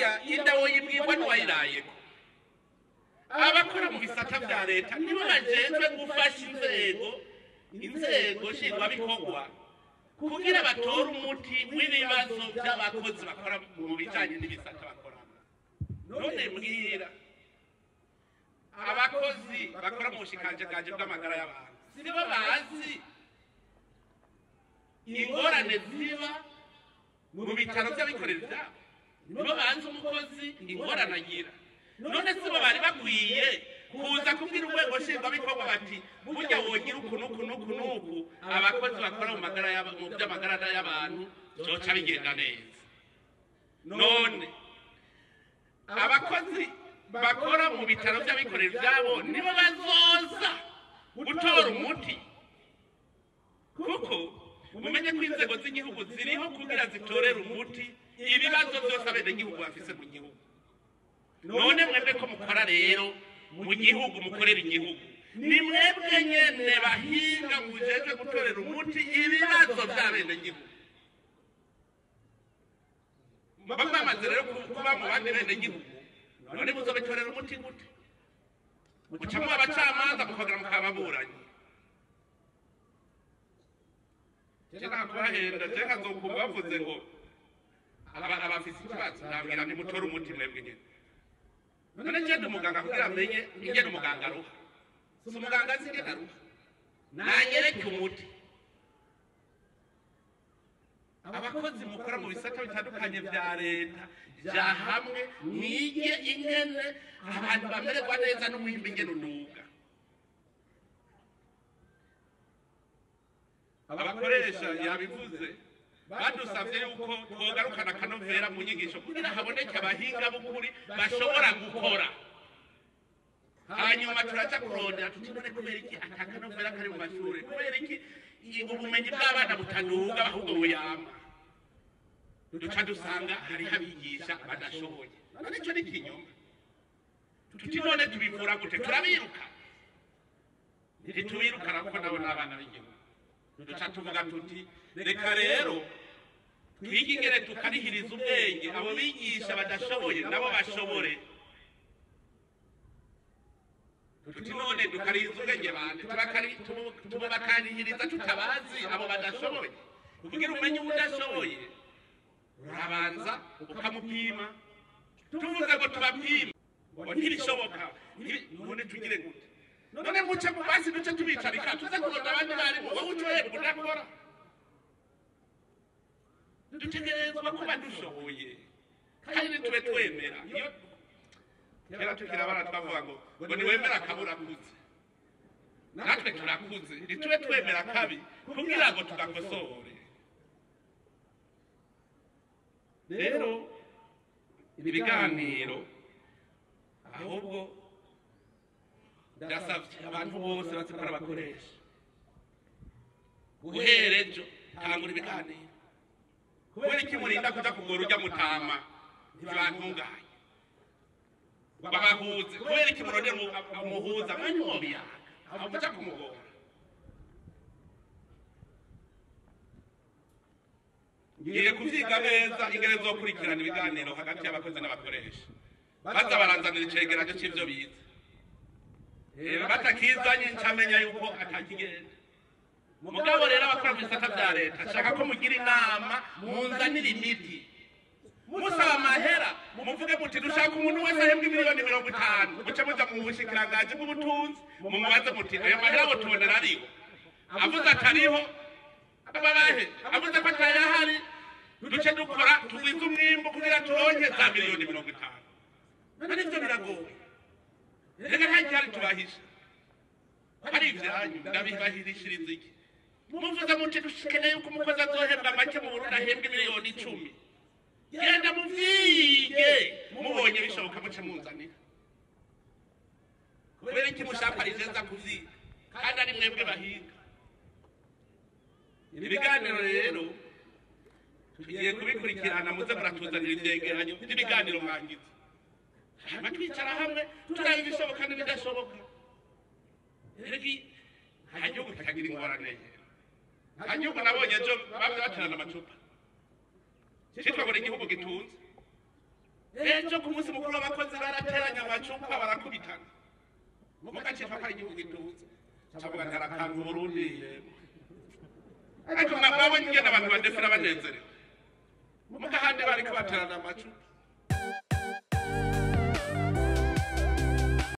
burya indawo yibwirwa n'uwayirayeko abakora mu bisata bya leta nibo bajejwe gufasha inzego nshingwabikorwa kugira batore umuti w'ibibazo by'abakozi bakora mu bijanye n'ibisata bakora. None mbwira abakozi bakora mu bushikanjaganje bw'amagara y'abantu sibo bazi ingorane ziba mu bitaro by'abikorera ibyabo, nibo bazi umukozi ingorane agira. None sibo bari bakwiye kuza kubwira urwego nshingwabikorwa bati burya wogira uku abakozi bakora mu by'amagara y'abantu byoca bigenda neza. None abakozi bakora mu bitaro by'abikorera ibyabo nibo bazoza gutora umuti, kuko mumenye ko inzego z'igihugu ziriho kugira zitorere umuti ibibazo byose abenegihugu bafise mu gihugu. None mwebwe ko mukora rero mu gihugu mukorera igihugu, ni mwebwe nyene bahinga mujejwe gutorera umuti ibibazo by'abenegihugu. Bamaze rero kuba mu bandi benegihugu, none muzobitorera umuti gute? Mucamwo abacamanza mukagira mukababuranyi. Jena kubahenda jena zokumva bavuze ngo abafise ikibazo nabwira ni mutora umuti mwebwe nyene. None je umuganga kugira amenye ingene umuganga aruha, si umuganga azi ingene aruha, nanyereke umuti. Abakozi mukora mu bisata bitandukanye vya leta ja hamwe mwige ingene abantu bamererwa neza n'umwimbi ingene unuga. Abakoresha yabivuze badusavye yuko twogarukana akanovera mu nyigisho kugira haboneke abahinga b'ukuri bashobora gukora. Hanyuma turaca kurondera tuti none kubera iki atakanovera kari mu mashure, kubera iki ubumenyi bw'abana butaduga ahubwo buyama. Duca dusanga hariho abigisha badashoboye. None ico ni ikinyoma. Tuti none tubivura gute? Turabiruka ntitubirukana kuko nabo n'abana b'igihugu. Duca tuvuga tuti reka rero twige ingene tukarihiriza ubwenge abo bigisha badashoboye nabo bashobore. Tuti none dukarihiza ubwenge bande tubakarihiriza tutabazi abo badashoboye. Kugira umenye udashoboye urabanza ukamupima. Tuvuze ngo tubapima ngo ntibishoboka, none tugire gute? None muce mu basi duce tubicarika tuze kuronda abandi barimo wowe ucohera udakora. Dutegerezwa kuba dushoboye kandi ntitube twemera. Iyo kera tukira abana twavuga ngo niwemera akabura akuze, natwe turakuze ntitube twemera kabi kugira ngo tugakosore. Rero ibiganiro ahubwo ndasavye abantu bose bazikora abakoresha guhera ejo tangura ibiganiro. Kubera iki murinda kuja kugora urya mutama ntibantunganye babahuze? Kubera iki murondera umuhuza mwenye mwobiyaga aho muja kumugora? Ngiye kuvyiga neza ingene zokurikirana ibiganiro hagati y'abakozi n'abakoresha, baza baranzanira icegeranyo c'ivyo bize. Batakizanye ncamenya yuko atakigenda. Mugabo rero abakora mu bisata bya leta shaka ko mugira inama munzanira imiti, musaba amahera muvuge muti dushaka umuntu wese ahembwa miliyoni 50, muce muja mu bushikirangaji bw'ubutunzi mumubaze muti ayo mahera abo tubonera ariho, avuze atariho ababahe, avuze ko atayahari duce dukora tugwiza umwimbo kugira turonke za miliyoni 50. None ivyo biragoye. Reka ntacyari tubahisha hari ivyanyu ndabibahirishiriza iki? Muvuze muti dukeneye yuko umukozi azohembwa make mu Burundi ahembwe miliyoni 10. Genda muvyige mubonye bishoboka muce munzanira. Kubera iki mushaka rizenza kuvyiga kandi ari mwebwe bahinga? Ibiganiro rero tugiye kubikurikirana muze muratuzanira ivyegeranyo by'ibiganiro mwangize. Hama twicara hamwe turaba ibishoboka n'ibidashoboka. Reki hanyugu kitagira ingorane. Hanyugu nabonye ejo bamwe baterana amacupa. Citwa ngo igihugu gitunze. ejo ku munsi mukuru w'abakozi barateranya amacupa barakubitana mugacitwa ko ari igihugu gituze cavuga ngarakanga Uburundi ariko mwabonye ingene abantu badefera banezerewe mugahande bariko baterana amacupa